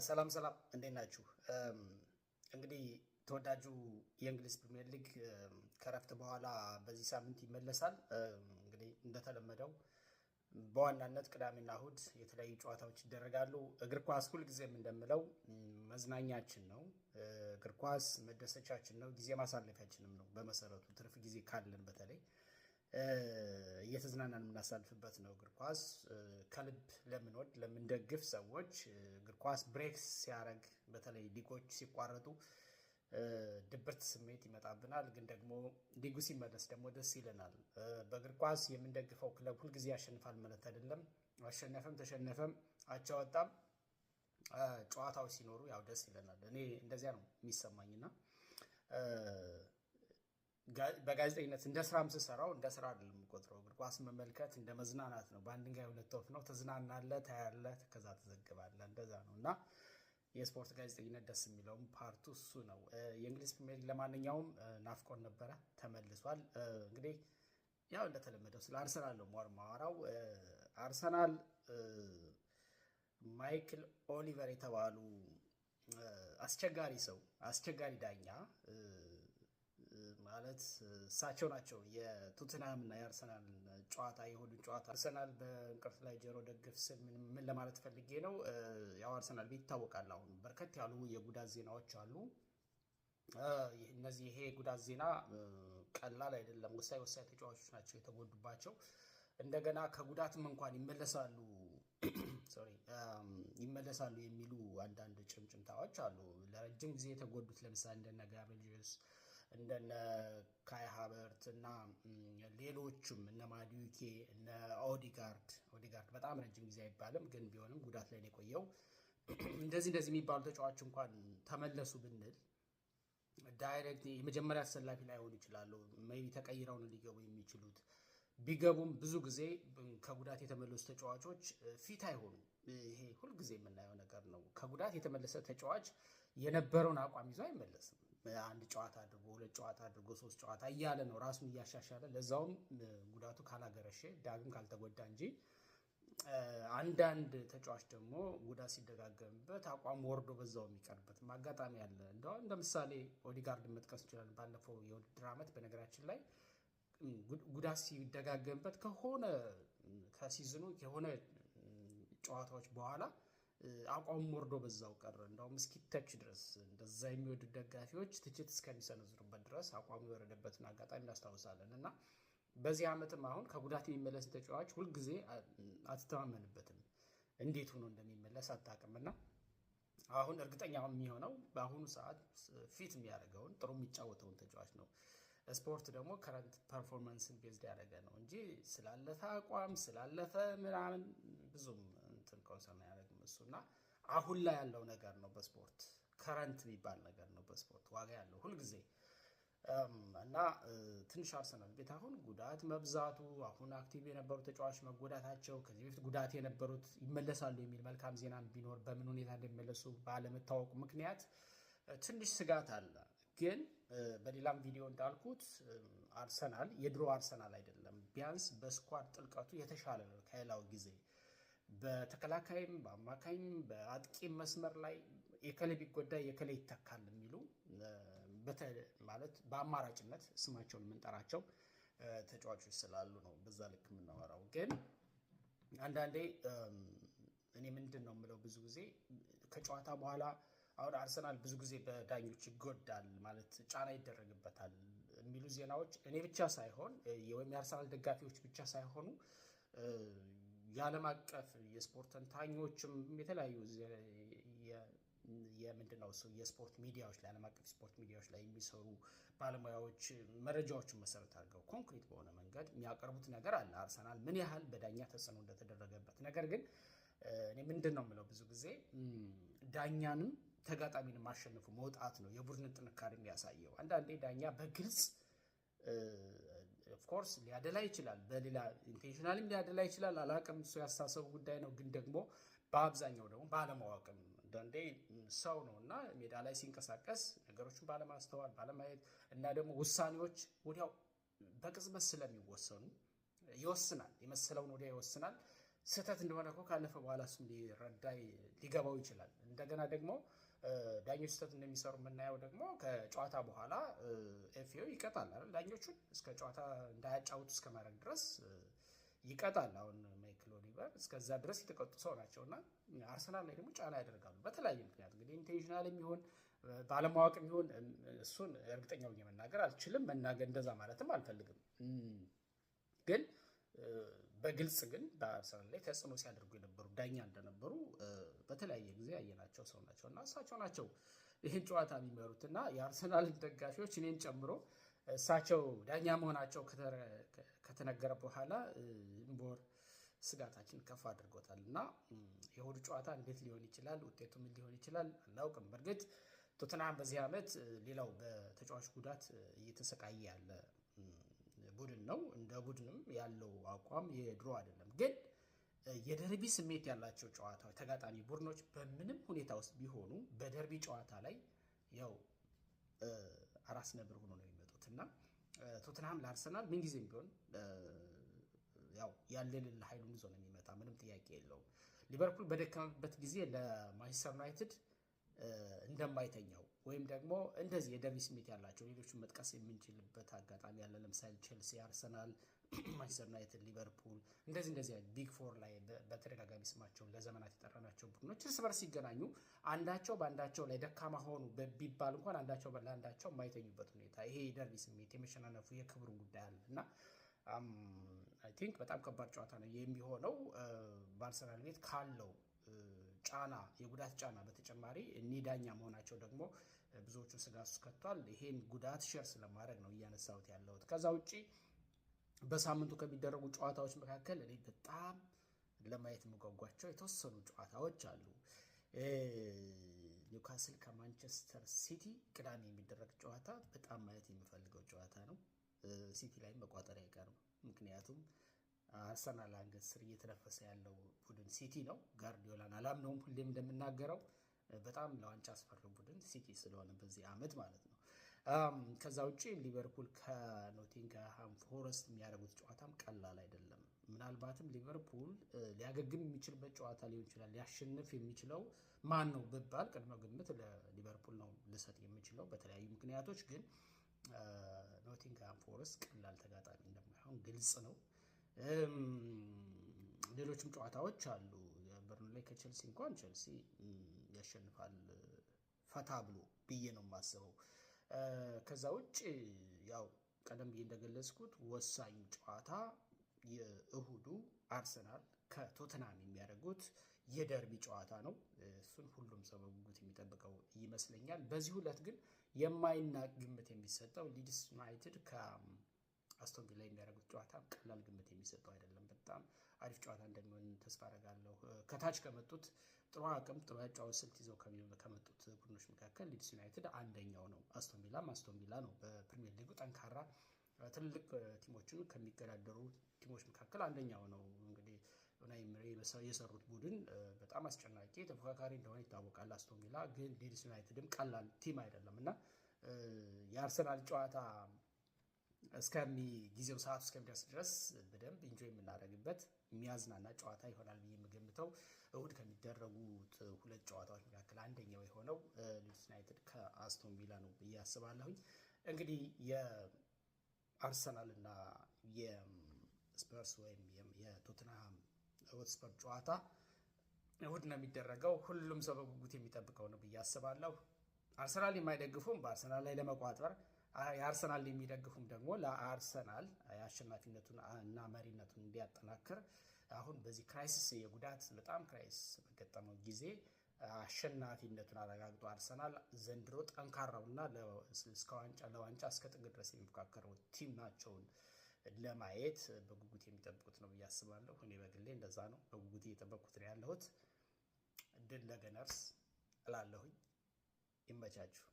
ሰላም ሰላም እንዴት ናችሁ? እንግዲህ ተወዳጁ የእንግሊዝ ፕሪሚየር ሊግ ከረፍት በኋላ በዚህ ሳምንት ይመለሳል። እንግዲህ እንደተለመደው በዋናነት ቅዳሜና እሁድ የተለያዩ ጨዋታዎች ይደረጋሉ። እግር ኳስ ሁልጊዜም እንደምለው መዝናኛችን ነው። እግር ኳስ መደሰቻችን ነው፣ ጊዜ ማሳለፊያችንም ነው። በመሰረቱ ትርፍ ጊዜ ካለን በተለይ እየተዝናናን የምናሳልፍበት ነው። እግር ኳስ ከልብ ለምንወድ ለምንደግፍ ሰዎች እግር ኳስ ብሬክስ ሲያደርግ በተለይ ሊጎች ሲቋረጡ ድብርት ስሜት ይመጣብናል። ግን ደግሞ ሊጉ ሲመለስ ደግሞ ደስ ይለናል። በእግር ኳስ የምንደግፈው ክለብ ሁልጊዜ ያሸንፋል ማለት አይደለም። አሸነፈም ተሸነፈም አቻ ወጣም ጨዋታዎች ሲኖሩ ያው ደስ ይለናል። እኔ እንደዚያ ነው የሚሰማኝና በጋዜጠኝነት እንደ ስራም ስሰራው እንደ ስራ አይደለም የምቆጥረው። እግር ኳስ መመልከት እንደ መዝናናት ነው። በአንድ ድንጋይ ሁለት ወፍ ነው። ተዝናናለህ፣ ታያለህ፣ ከዛ ትዘግባለህ። እንደዛ ነው እና የስፖርት ጋዜጠኝነት ደስ የሚለውም ፓርቱ እሱ ነው። የእንግሊዝ ፕሪሚየር ሊግ ለማንኛውም ናፍቆን ነበረ፣ ተመልሷል። እንግዲህ ያው እንደተለመደው ስለ አርሰናል ነው ሞር ማወራው። አርሰናል ማይክል ኦሊቨር የተባሉ አስቸጋሪ ሰው፣ አስቸጋሪ ዳኛ ማለት እሳቸው ናቸው የቶትንሃም እና የአርሰናል ጨዋታ የሆዱን ጨዋታ። አርሰናል በእንቅርት ላይ ጆሮ ደግፍ ስል ምን ለማለት ፈልጌ ነው፣ ያው አርሰናል ቤት ይታወቃል። አሁን በርከት ያሉ የጉዳት ዜናዎች አሉ። ይሄ የጉዳት ዜና ቀላል አይደለም። ወሳኝ ወሳኝ ተጫዋቾች ናቸው የተጎዱባቸው። እንደገና ከጉዳትም እንኳን ይመለሳሉ የሚሉ አንዳንድ ጭምጭምታዎች አሉ። ለረጅም ጊዜ የተጎዱት ለምሳሌ እንደነ ጋብሪኤል ጄሱስ እንደነ ካይ ሃቨርት እና ሌሎችም እነ ማዱኬ እነ ኦዲጋርድ በጣም ረጅም ጊዜ አይባልም፣ ግን ቢሆንም ጉዳት ላይ ነው የቆየው። እንደዚህ የሚባሉ ተጫዋቾች እንኳን ተመለሱ ብንል ዳይሬክት የመጀመሪያ አሰላፊ ላይሆኑ ይችላሉ። ሜይ ቢ ተቀይረው ነው ሊገቡ የሚችሉት። ቢገቡም ብዙ ጊዜ ከጉዳት የተመለሱ ተጫዋቾች ፊት አይሆኑም። ይሄ ሁልጊዜ የምናየው ነገር ነው። ከጉዳት የተመለሰ ተጫዋች የነበረውን አቋም ይዞ አይመለስም። አንድ ጨዋታ አድርጎ ሁለት ጨዋታ አድርጎ ሶስት ጨዋታ እያለ ነው ራሱን እያሻሻለ፣ ለዛውም ጉዳቱ ካላገረሸ ዳግም ካልተጎዳ እንጂ። አንዳንድ ተጫዋች ደግሞ ጉዳት ሲደጋገምበት አቋም ወርዶ በዛው የሚቀርበት አጋጣሚ አለ። እንደ ምሳሌ ኦዲጋርድ መጥቀስ እንችላለን። ባለፈው የውድድር ዓመት በነገራችን ላይ ጉዳት ሲደጋገምበት ከሲዝኑ የሆነ ጨዋታዎች በኋላ አቋም ወርዶ በዛው ቀረ። እንደውም እስኪተች ድረስ እንደዛ የሚወዱ ደጋፊዎች ትችት እስከሚሰነዝሩበት ድረስ አቋሙ የወረደበትን አጋጣሚ እናስታውሳለን። እና በዚህ ዓመትም አሁን ከጉዳት የሚመለስ ተጫዋች ሁልጊዜ አትተማመንበትም። እንዴት ሆኖ እንደሚመለስ አታውቅምና አሁን እርግጠኛ የሚሆነው በአሁኑ ሰዓት ፊት የሚያደርገውን ጥሩ የሚጫወተውን ተጫዋች ነው። ስፖርት ደግሞ ከረንት ፐርፎርማንስን ቤዝድ ያደረገ ነው እንጂ ስላለፈ አቋም ስላለፈ ምናምን ብዙም እንትን ኮንሰርን አያደርግም እሱ። እና አሁን ላይ ያለው ነገር ነው በስፖርት ከረንት የሚባል ነገር ነው በስፖርት ዋጋ ያለው ሁልጊዜ። እና ትንሽ አርሰናል ቤት አሁን ጉዳት መብዛቱ፣ አሁን አክቲቭ የነበሩ ተጫዋች መጎዳታቸው፣ ከዚህ በፊት ጉዳት የነበሩት ይመለሳሉ የሚል መልካም ዜና ቢኖር በምን ሁኔታ እንደሚመለሱ ባለመታወቁ ምክንያት ትንሽ ስጋት አለ። ግን በሌላም ቪዲዮ እንዳልኩት አርሰናል የድሮ አርሰናል አይደለም። ቢያንስ በስኳድ ጥልቀቱ የተሻለ ነው ከሌላው ጊዜ። በተከላካይም በአማካይም በአጥቂም መስመር ላይ የከሌ ቢጎዳ የከሌ ይተካል የሚሉ ማለት በአማራጭነት ስማቸውን የምንጠራቸው ተጫዋቾች ስላሉ ነው በዛ ልክ የምናወራው። ግን አንዳንዴ እኔ ምንድን ነው የምለው ብዙ ጊዜ ከጨዋታ በኋላ አሁን አርሰናል ብዙ ጊዜ በዳኞች ይጎዳል ማለት ጫና ይደረግበታል የሚሉ ዜናዎች እኔ ብቻ ሳይሆን ወይም የአርሰናል ደጋፊዎች ብቻ ሳይሆኑ የዓለም አቀፍ የስፖርት ተንታኞችም የተለያዩ የስፖርት ሚዲያዎች ላይ ዓለም አቀፍ ስፖርት ሚዲያዎች ላይ የሚሰሩ ባለሙያዎች መረጃዎችን መሰረት አድርገው ኮንክሪት በሆነ መንገድ የሚያቀርቡት ነገር አለ። አርሰናል ምን ያህል በዳኛ ተጽዕኖ እንደተደረገበት። ነገር ግን እኔ ምንድን ነው የምለው ብዙ ጊዜ ዳኛንም ተጋጣሚን ማሸነፉ መውጣት ነው የቡድን ጥንካሬ የሚያሳየው። አንዳንዴ ዳኛ በግልጽ ኦፍኮርስ ሊያደላ ይችላል፣ በሌላ ኢንቴንሽናልም ሊያደላ ይችላል። አላቅም፣ እሱ ያስተሳሰቡ ጉዳይ ነው። ግን ደግሞ በአብዛኛው ደግሞ ባለማወቅም አንዳንዴ ሰው ነው እና ሜዳ ላይ ሲንቀሳቀስ ነገሮችን ባለማስተዋል ባለማየት እና ደግሞ ውሳኔዎች ወዲያው በቅጽበት ስለሚወሰኑ ይወስናል፣ የመሰለውን ወዲያ ይወስናል። ስህተት እንደሆነ እኮ ካለፈ በኋላ እሱም ሊገባው ይችላል። እንደገና ደግሞ ዳኞች ስህተት እንደሚሰሩ የምናየው ደግሞ ከጨዋታ በኋላ ኤፍኤው ይቀጣል አይደል? ዳኞቹን እስከ ጨዋታ እንዳያጫውቱ እስከ ማድረግ ድረስ ይቀጣል። አሁን ማይክል ኦሊቨር እስከዛ ድረስ የተቀጡ ሰው ናቸው እና አርሰናል ላይ ደግሞ ጫና ያደርጋሉ በተለያየ ምክንያት። እንግዲህ ኢንቴንሽናል የሚሆን ባለማወቅ የሚሆን እሱን እርግጠኛ ሆኜ መናገር አልችልም። መናገር እንደዛ ማለትም አልፈልግም። ግን በግልጽ ግን በአርሰናል ላይ ተጽዕኖ ሲያደርጉ የነበሩ ዳኛ እንደነበሩ በተለያየ ጊዜ ያየናቸው ሰው ናቸው እና እሳቸው ናቸው ይህን ጨዋታ የሚመሩት እና የአርሰናል ደጋፊዎች እኔን ጨምሮ እሳቸው ዳኛ መሆናቸው ከተነገረ በኋላ ቦር ስጋታችን ከፍ አድርጎታል እና የእሁዱ ጨዋታ እንዴት ሊሆን ይችላል፣ ውጤቱ ምን ሊሆን ይችላል አናውቅም። በእርግጥ ቶተንሃም በዚህ ዓመት ሌላው በተጫዋች ጉዳት እየተሰቃየ ያለ ቡድን ነው። እንደ ቡድንም ያለው አቋም የድሮ አይደለም። ግን የደርቢ ስሜት ያላቸው ጨዋታዎች ተጋጣሚ ቡድኖች በምንም ሁኔታ ውስጥ ቢሆኑ በደርቢ ጨዋታ ላይ ያው አራስ ነብር ሆኖ ነው የሚመጡት እና ቶተንሃም ለአርሰናል ምንጊዜም ቢሆን ያው ያለልን ኃይሉን ይዞ ነው የሚመጣ፣ ምንም ጥያቄ የለውም። ሊቨርፑል በደከመበት ጊዜ ለማንቸስተር ዩናይትድ እንደማይተኛው ወይም ደግሞ እንደዚህ የደርቢ ስሜት ያላቸው ሌሎችን መጥቀስ የምንችልበት አጋጣሚ ያለ። ለምሳሌ ቼልሲ፣ አርሰናል፣ ማንቸስተር ዩናይትድ፣ ሊቨርፑል እንደዚህ ቢግ ፎር ላይ በተደጋጋሚ ስማቸውን ለዘመናት የጠራናቸው ቡድኖች እርስ በርስ ሲገናኙ አንዳቸው በአንዳቸው ላይ ደካማ ሆኑ ቢባል እንኳን አንዳቸው ለአንዳቸው የማይተኙበት ሁኔታ፣ ይሄ የደርቢ ስሜት የመሸናነፉ የክብሩ ጉዳይ አለ እና አይ ቲንክ በጣም ከባድ ጨዋታ ነው የሚሆነው። በአርሰናል ቤት ካለው ጫና የጉዳት ጫና በተጨማሪ እኒህ ዳኛ መሆናቸው ደግሞ ብዙዎቹን ስጋት ውስጥ ከቷል። ይሄን ጉዳት ሼር ስለማድረግ ነው እያነሳሁት ያለሁት። ከዛ ውጪ በሳምንቱ ከሚደረጉ ጨዋታዎች መካከል እኔ በጣም ለማየት የምጓጓቸው የተወሰኑ ጨዋታዎች አሉ። ኒውካስል ከማንቸስተር ሲቲ ቅዳሜ የሚደረግ ጨዋታ በጣም ማየት የሚፈልገው ጨዋታ ነው። ሲቲ ላይ መቋጠር አይቀርም። ምክንያቱም አርሰናል አንገት ስር እየተነፈሰ ያለው ቡድን ሲቲ ነው። ጋርዲዮላን አላምነውም፣ ሁሌም እንደምናገረው በጣም ለዋንጫ አስፈሪ ቡድን ሲቲ ስለሆነ በዚህ ዓመት ማለት ነው። ከዛ ውጪ ሊቨርፑል ከኖቲንግሃም ፎረስት የሚያደርጉት ጨዋታም ቀላል አይደለም። ምናልባትም ሊቨርፑል ሊያገግም የሚችልበት ጨዋታ ሊሆን ይችላል። ሊያሸንፍ የሚችለው ማን ነው ብባል ቅድመ ግምት ለሊቨርፑል ነው ልሰጥ የምችለው በተለያዩ ምክንያቶች። ግን ኖቲንግሃም ፎረስት ቀላል ተጋጣሚ እንደማይሆን ግልጽ ነው። ሌሎችም ጨዋታዎች አሉ። በርንሌ ከቼልሲ እንኳን ቼልሲ ያሸንፋል ፈታ ብሎ ብዬ ነው የማስበው። ከዛ ውጭ ያው ቀደም ብዬ እንደገለጽኩት ወሳኙ ጨዋታ የእሁዱ አርሰናል ከቶተንሃም የሚያደርጉት የደርቢ ጨዋታ ነው። እሱን ሁሉም ሰው በጉጉት የሚጠብቀው ይመስለኛል። በዚህ ዕለት ግን የማይናቅ ግምት የሚሰጠው ሊድስ ዩናይትድ ከአስቶን ቪላ የሚያደርጉት ጨዋታ ቀላል ግምት የሚሰጠው አይደለም። በጣም አሪፍ ጨዋታ እንደሚሆን ተስፋ አደርጋለሁ። ከታች ከመጡት ጥሩ አቅም ጥሩ ያጫወት ስልት ይዘው ከመጡት ቡድኖች መካከል ሊድስ ዩናይትድ አንደኛው ነው። አስቶን ቪላ ነው። በፕሪሚየር ሊጉ ጠንካራ ትልቅ ቲሞችን ከሚገዳደሩ ቲሞች መካከል አንደኛው ነው። እንግዲህ ኡናይ ኤመሪ የሰሩት ቡድን በጣም አስጨናቂ ተፎካካሪ እንደሆነ ይታወቃል። አስቶን ቪላ ግን ሊድስ ዩናይትድም ቀላል ቲም አይደለም እና የአርሰናል ጨዋታ ጊዜው ሰዓቱ እስከሚደርስ ድረስ በደንብ ኢንጆይ የምናደርግበት የሚያዝናና ጨዋታ ይሆናል ብዬ የምገምተው እሁድ ከሚደረጉት ሁለት ጨዋታዎች መካከል አንደኛው የሆነው ሊድስ ዩናይትድ ከአስቶን ቪላ ነው ብዬ አስባለሁኝ። እንግዲህ የአርሰናል እና የስፐርስ ወይም የቶተንሃም ሆትስፐር ጨዋታ እሁድ ነው የሚደረገው። ሁሉም ሰው በጉጉት የሚጠብቀው ነው ብዬ አስባለሁ። አርሰናል የማይደግፉም በአርሰናል ላይ ለመቋጠር፣ የአርሰናል የሚደግፉም ደግሞ ለአርሰናል የአሸናፊነቱን እና መሪነቱን እንዲያጠናክር አሁን በዚህ ክራይሲስ የጉዳት በጣም ክራይሲስ በገጠመው ጊዜ አሸናፊነቱን አረጋግጦ አርሰናል ዘንድሮ ጠንካራውና ለዋንጫ እስከ ጥግ ድረስ የሚፎካከረው ቲም ናቸውን ለማየት በጉጉት የሚጠብቁት ነው ብዬ አስባለሁ። እኔ በግሌ እንደዛ ነው በጉጉት እየጠበቅኩት ነው ያለሁት። ድል ለገነርስ እላለሁኝ። ይመቻችሁ።